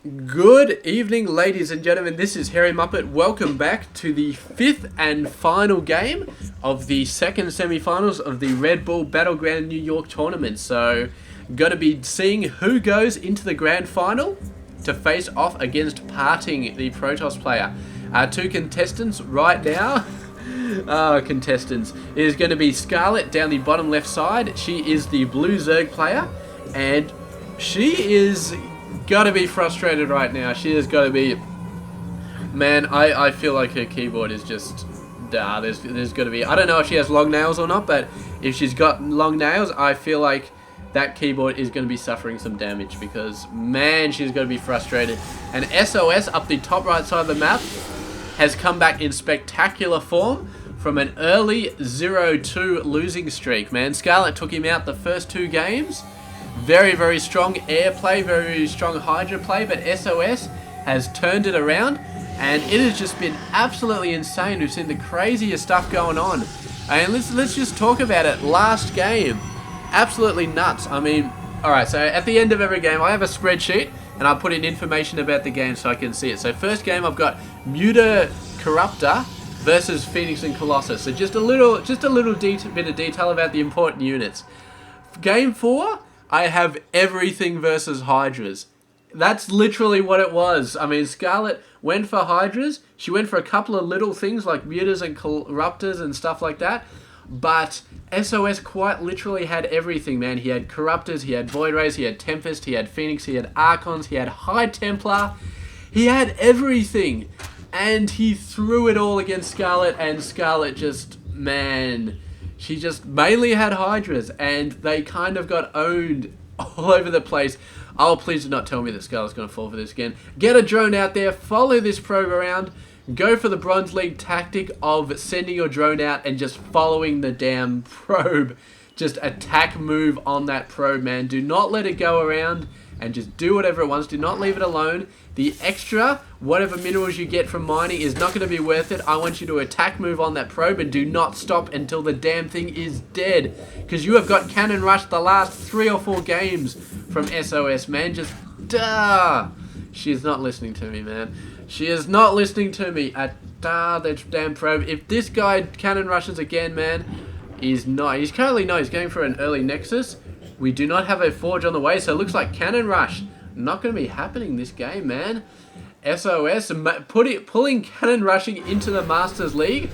Good evening, ladies and gentlemen. This is Harry Muppet. Welcome back to the fifth and final game of the second semi-finals of the Red Bull Battleground New York tournament. So, going to be seeing who goes into the grand final to face off against Parting, the Protoss player. Our two contestants right now. Contestants. It is going to be Scarlett down the bottom left side. She is the blue Zerg player, and she is got to be frustrated right now. She has got to be. Man, I feel like her keyboard is just. There's got to be. I don't know if she has long nails or not, but if she's got long nails, I feel like that keyboard is going to be suffering some damage because, man, she's going to be frustrated. And SOS up the top right side of the map has come back in spectacular form from an early 0-2 losing streak, man. Scarlett took him out the first two games. Very, very strong air play, very strong Hydra play, but SOS has turned it around, and it has just been absolutely insane. We've seen the craziest stuff going on. And let's just talk about it. Last game, absolutely nuts. I mean, alright, so at the end of every game, I have a spreadsheet, and I put in information about the game so I can see it. So first game, I've got Muta Corruptor versus Phoenix and Colossus. So just a little bit of detail about the important units. Game 4, I have everything versus Hydras. That's literally what it was. I mean, Scarlett went for Hydras. She went for a couple of little things like Mutas and Corruptors and stuff like that. But SOS quite literally had everything, man. He had Corruptors, he had Void Rays, he had Tempest, he had Phoenix, he had Archons, he had High Templar. He had everything. And he threw it all against Scarlett, and Scarlett just, man, she just mainly had Hydras, and they kind of got owned all over the place. Oh, please do not tell me that Scarlett's going to fall for this again. Get a drone out there, follow this probe around, go for the Bronze League tactic of sending your drone out and just following the damn probe. Just attack move on that probe, man. Do not let it go around and just do whatever it wants. Do not leave it alone. The extra, whatever minerals you get from mining is not going to be worth it. I want you to attack move on that probe and do not stop until the damn thing is dead. Because you have got cannon rush the last 3 or 4 games from SOS, man. Just, duh. She is not listening to me, man. She is not listening to me. The damn probe. If this guy cannon rushes again, man, he's not. He's currently not. He's going for an early Nexus. We do not have a Forge on the way, so it looks like cannon rush not going to be happening this game, man. SOS pulling cannon rushing into the Masters League,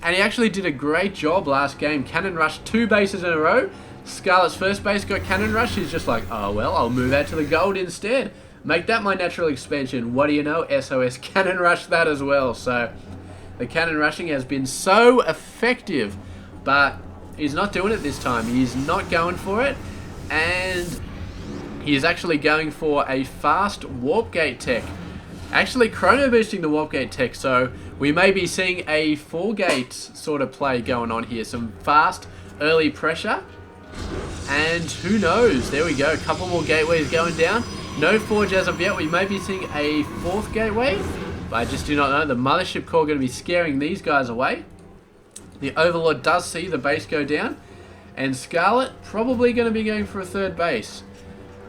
and he actually did a great job last game. Cannon rush 2 bases in a row. Scarlett's first base got cannon rush. He's just like, oh well, I'll move out to the gold instead. Make that my natural expansion. What do you know? SOS cannon rush that as well. So the cannon rushing has been so effective, but he's not doing it this time. He's not going for it, and he's actually going for a fast warp gate tech. Actually chrono boosting the warp gate tech, so we may be seeing a 4-gate sort of play going on here. Some fast early pressure, and who knows, there we go, a couple more gateways going down. No Forge as of yet. We may be seeing a 4th gateway, but I just do not know. The Mothership Core going to be scaring these guys away. The Overlord does see the base go down, and Scarlett probably going to be going for a 3rd base,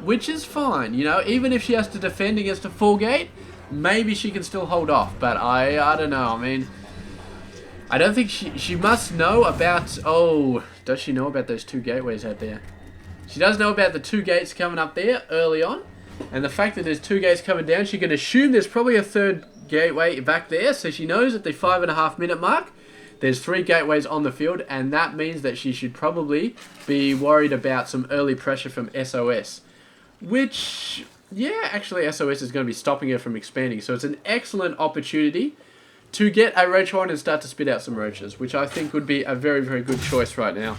which is fine, you know. Even if she has to defend against a 4-gate, maybe she can still hold off. But I don't know. I mean, I don't think she must know about. Oh, does she know about those 2 gateways out there? She does know about the 2 gates coming up there early on, and the fact that there's 2 gates coming down, she can assume there's probably a 3rd gateway back there. So she knows at the 5.5 minute mark, there's 3 gateways on the field, and that means that she should probably be worried about some early pressure from SOS. Which, yeah, actually SOS is going to be stopping her from expanding. So it's an excellent opportunity to get a roach horn and start to spit out some roaches, which I think would be a very, very good choice right now.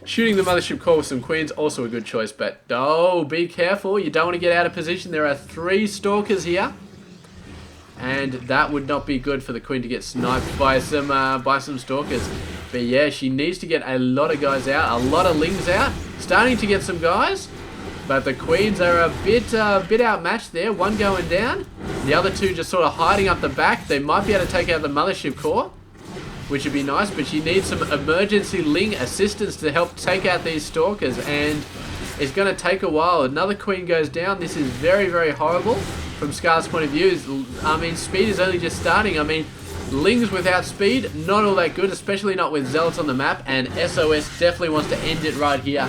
Shooting the Mothership Core with some queens, also a good choice, but oh, be careful. You don't want to get out of position. There are 3 stalkers here, and that would not be good for the queen to get sniped by some stalkers. But yeah, she needs to get a lot of guys out, a lot of lings out. Starting to get some guys, but the queens are a bit outmatched there. 1 going down, the other 2 just sort of hiding up the back. They might be able to take out the Mothership Core, which would be nice, but she needs some emergency ling assistance to help take out these stalkers. And It's going to take a while. Another queen goes down. This is very, very horrible from Scarlett's point of view. I mean, speed is only just starting. I mean, Lings without speed, not all that good, especially not with Zealots on the map, and SOS definitely wants to end it right here.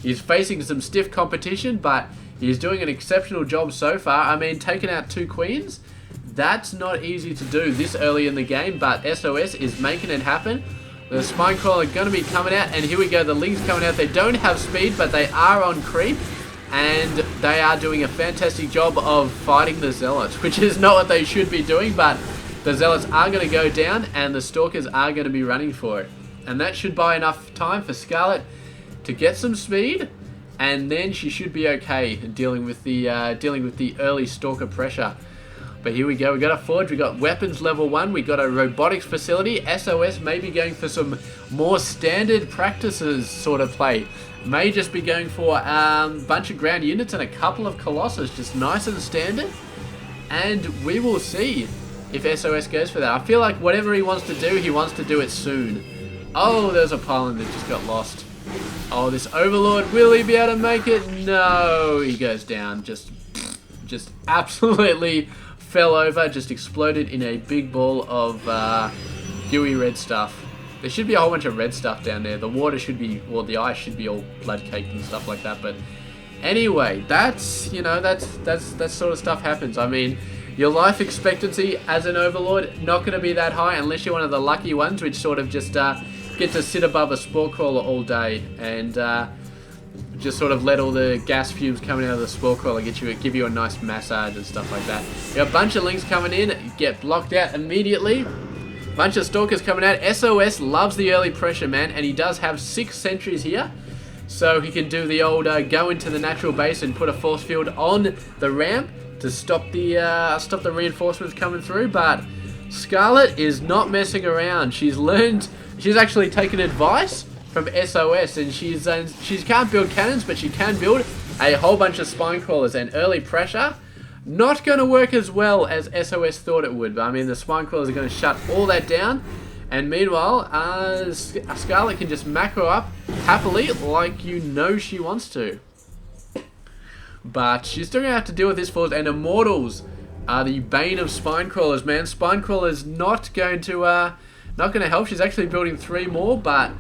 He's facing some stiff competition, but he's doing an exceptional job so far. I mean, taking out 2 queens, that's not easy to do this early in the game, but SOS is making it happen. The Spinecrawler are going to be coming out, and here we go, the Lings coming out. They don't have speed, but they are on creep, and they are doing a fantastic job of fighting the Zealots, which is not what they should be doing, but the Zealots are going to go down, and the Stalkers are going to be running for it. And that should buy enough time for Scarlett to get some speed, and then she should be okay dealing with the early Stalker pressure. But here we go, we got a forge, we got weapons level 1, we got a robotics facility. SOS may be going for some more standard practices sort of play. May just be going for a bunch of ground units and a couple of Colossus, just nice and standard. And we will see if SOS goes for that. I feel like whatever he wants to do, he wants to do it soon. Oh, there's a pylon that just got lost. Oh, this Overlord, will he be able to make it? No, he goes down. Just absolutely fell over, just exploded in a big ball of gooey red stuff. There should be a whole bunch of red stuff down there. The water should be, well, the ice should be all blood caked and stuff like that. But anyway, that's, you know, that sort of stuff happens. I mean, your life expectancy as an Overlord, not going to be that high unless you're one of the lucky ones, which sort of just get to sit above a spore crawler all day and just sort of let all the gas fumes coming out of the spore crawler give you a nice massage and stuff like that. You got a bunch of Lings coming in, get blocked out immediately. Bunch of Stalkers coming out. SOS loves the early pressure, man, and he does have 6 sentries here. So he can do the old go into the natural base and put a force field on the ramp to stop the reinforcements coming through. But Scarlett is not messing around. She's actually taken advice from SOS, and she can't build cannons, but she can build a whole bunch of spine crawlers. And early pressure, not going to work as well as SOS thought it would. But I mean, the spine crawlers are going to shut all that down. And meanwhile, Scarlett can just macro up happily, like you know she wants to. But she's still going to have to deal with this force. And Immortals are the bane of spine crawlers, man. Spine crawlers not going to help. She's actually building 3 more, but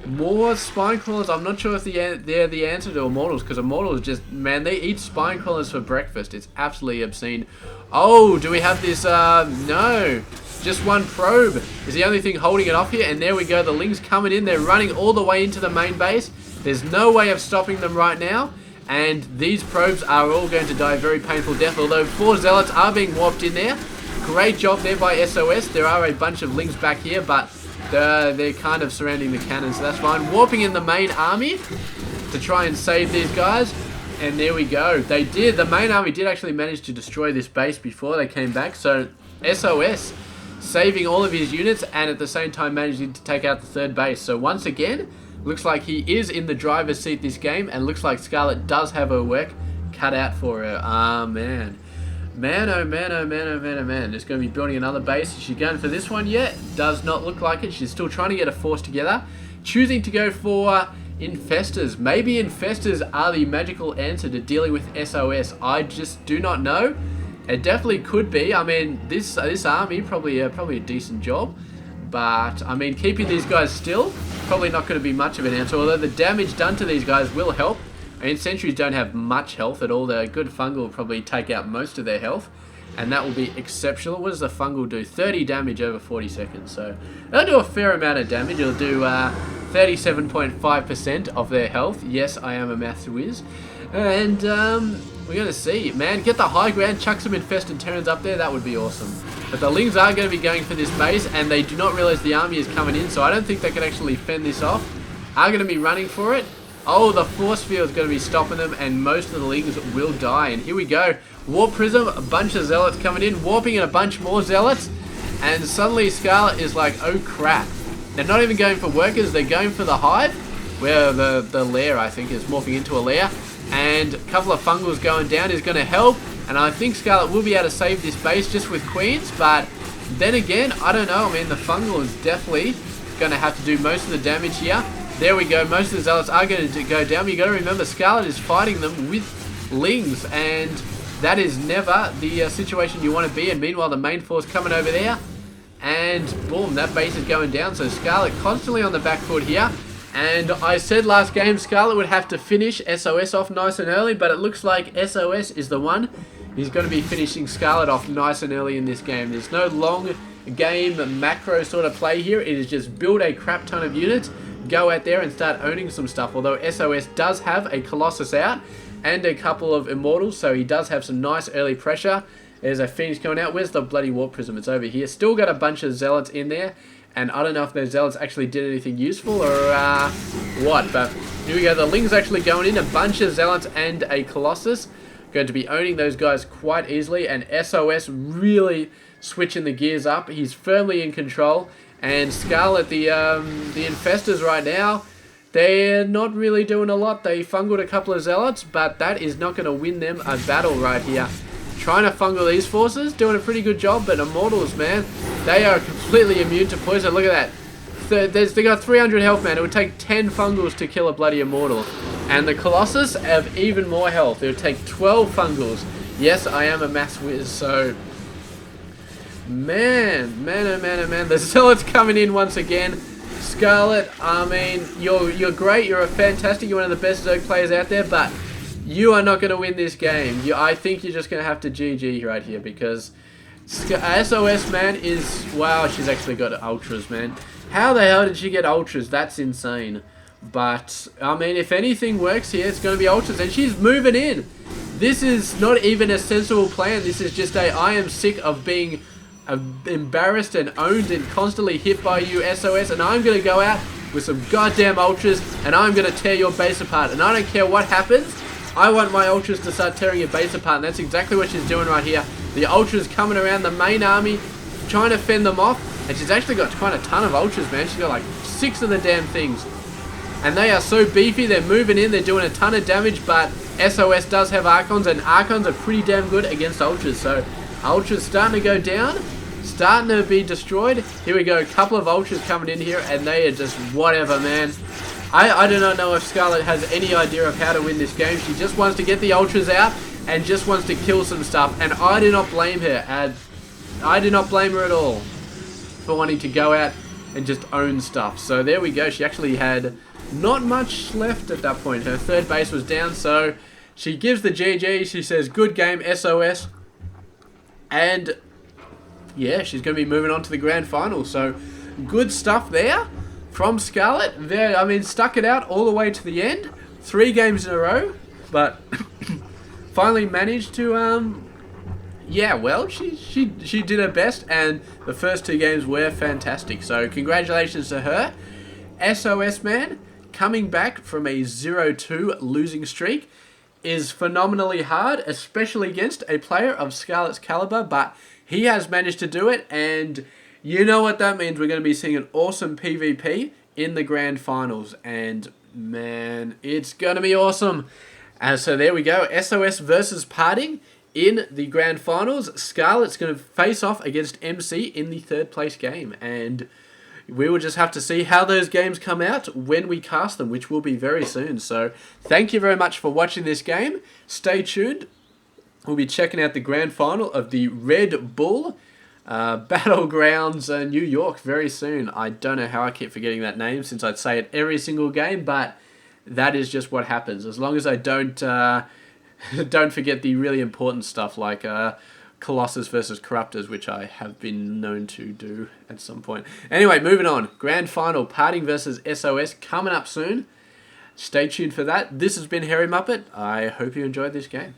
more spine crawlers. I'm not sure if they're the answer to Immortals, because Immortals just, man, they eat spine crawlers for breakfast. It's absolutely obscene. Oh, do we have this? No. Just one probe is the only thing holding it off here. And there we go. The Lings coming in. They're running all the way into the main base. There's no way of stopping them right now. And these probes are all going to die a very painful death. Although 4 Zealots are being warped in there. Great job there by SOS. There are a bunch of Lings back here, but they're kind of surrounding the cannons, so that's fine. Warping in the main army to try and save these guys. And there we go. They did. The main army did actually manage to destroy this base before they came back. So SOS saving all of his units and at the same time managing to take out the 3rd base. So once again, looks like he is in the driver's seat this game, and looks like Scarlett does have her work cut out for her. Ah, man. Man, oh man, oh man, oh man, oh man. Just going to be building another base. Is she going for this one yet? Does not look like it. She's still trying to get a force together. Choosing to go for Infestors. Maybe Infestors are the magical answer to dealing with SOS. I just do not know. It definitely could be. I mean, this army probably a decent job, but I mean, keeping these guys still probably not going to be much of an answer. Although the damage done to these guys will help. I mean, sentries don't have much health at all. The good fungal will probably take out most of their health, and that will be exceptional. What does the fungal do? 30 damage over 40 seconds. So they'll do a fair amount of damage. It'll do 37.5% of their health. Yes, I am a maths whiz. And we're going to see. Man, get the high ground, chuck some infested Terrans up there. That would be awesome. But the Lings are going to be going for this base, and they do not realize the army is coming in, so I don't think they can actually fend this off. Are going to be running for it. Oh, the force field is going to be stopping them, and most of the Lings will die. And here we go. Warp Prism, a bunch of Zealots coming in, warping in a bunch more Zealots. And suddenly Scarlett is like, oh crap. They're not even going for workers, they're going for the hive, where the lair, I think, is morphing into a lair. And a couple of fungals going down is going to help. And I think Scarlett will be able to save this base just with queens. But then again, I don't know. I mean, the fungal is definitely going to have to do most of the damage here. There we go. Most of the Zealots are going to go down. But you got to remember, Scarlett is fighting them with Lings, and that is never the situation you want to be in. Meanwhile, the main force coming over there, and boom, that base is going down. So Scarlett constantly on the back foot here. And I said last game Scarlett would have to finish SOS off nice and early, but it looks like SOS is the one. He's going to be finishing Scarlett off nice and early in this game. There's no long game macro sort of play here. It is just build a crap ton of units, go out there and start owning some stuff. Although SOS does have a Colossus out and a couple of Immortals, so he does have some nice early pressure. There's a Phoenix going out. Where's the bloody Warp Prism? It's over here. Still got a bunch of Zealots in there. And I don't know if those Zealots actually did anything useful or what. But here we go. The Ling's actually going in. A bunch of Zealots and a Colossus. Going to be owning those guys quite easily. And SOS really switching the gears up. He's firmly in control. And Scarlett, the Infestors right now, they're not really doing a lot. They fungled a couple of Zealots, but that is not going to win them a battle right here. Trying to fungal these forces, doing a pretty good job, but Immortals, man, they are completely immune to poison. Look at that. They got 300 health, man. It would take 10 fungals to kill a bloody Immortal. And the Colossus have even more health. It would take 12 fungals. Yes, I am a maths whiz, so... Man, oh man. The Zealot's coming in once again. Scarlett, I mean, you're great. You're a fantastic. You're one of the best Zerg players out there, but... you are not going to win this game. I think you're just going to have to GG right here because SOS, man, is... wow, she's actually got Ultras, man. How the hell did she get Ultras? That's insane. But, I mean, if anything works here, it's going to be Ultras. And she's moving in. This is not even a sensible plan. This is just a, I am sick of being embarrassed and owned and constantly hit by you, SOS. And I'm going to go out with some goddamn Ultras and I'm going to tear your base apart. And I don't care what happens. I want my Ultras to start tearing your base apart, and that's exactly what she's doing right here. The Ultras coming around the main army, trying to fend them off, and she's actually got quite a ton of Ultras, man. She's got like 6 of the damn things. And they are so beefy, they're moving in, they're doing a ton of damage, but SOS does have Archons, and Archons are pretty damn good against Ultras. So, Ultras starting to go down, starting to be destroyed. Here we go, a couple of Ultras coming in here, and they are just whatever, man. I do not know if Scarlett has any idea of how to win this game. She just wants to get the Ultras out and just wants to kill some stuff. And I do not blame her. I do not blame her at all for wanting to go out and just own stuff. So there we go. She actually had not much left at that point. Her third base was down. So she gives the GG. She says, good game, SOS. And yeah, she's going to be moving on to the grand final. So good stuff there. From Scarlett, I mean, stuck it out all the way to the end. 3 games in a row, but finally managed to, yeah, well, she did her best, and the first 2 games were fantastic. So congratulations to her. SOS, man, coming back from a 0-2 losing streak is phenomenally hard, especially against a player of Scarlett's caliber, but he has managed to do it, and... you know what that means. We're going to be seeing an awesome PvP in the grand finals. And, man, it's going to be awesome. So there we go. SOS versus Parting in the grand finals. Scarlett's going to face off against MC in the 3rd place game. And we will just have to see how those games come out when we cast them, which will be very soon. So thank you very much for watching this game. Stay tuned. We'll be checking out the grand final of the Red Bull Battlegrounds New York very soon. I don't know how I keep forgetting that name since I'd say it every single game, but that is just what happens. As long as I don't don't forget the really important stuff like Colossus versus Corruptors, which I have been known to do at some point. Anyway, moving on. Grand final, Parting versus SOS coming up soon. Stay tuned for that. This has been Hairy Muppet. I hope you enjoyed this game.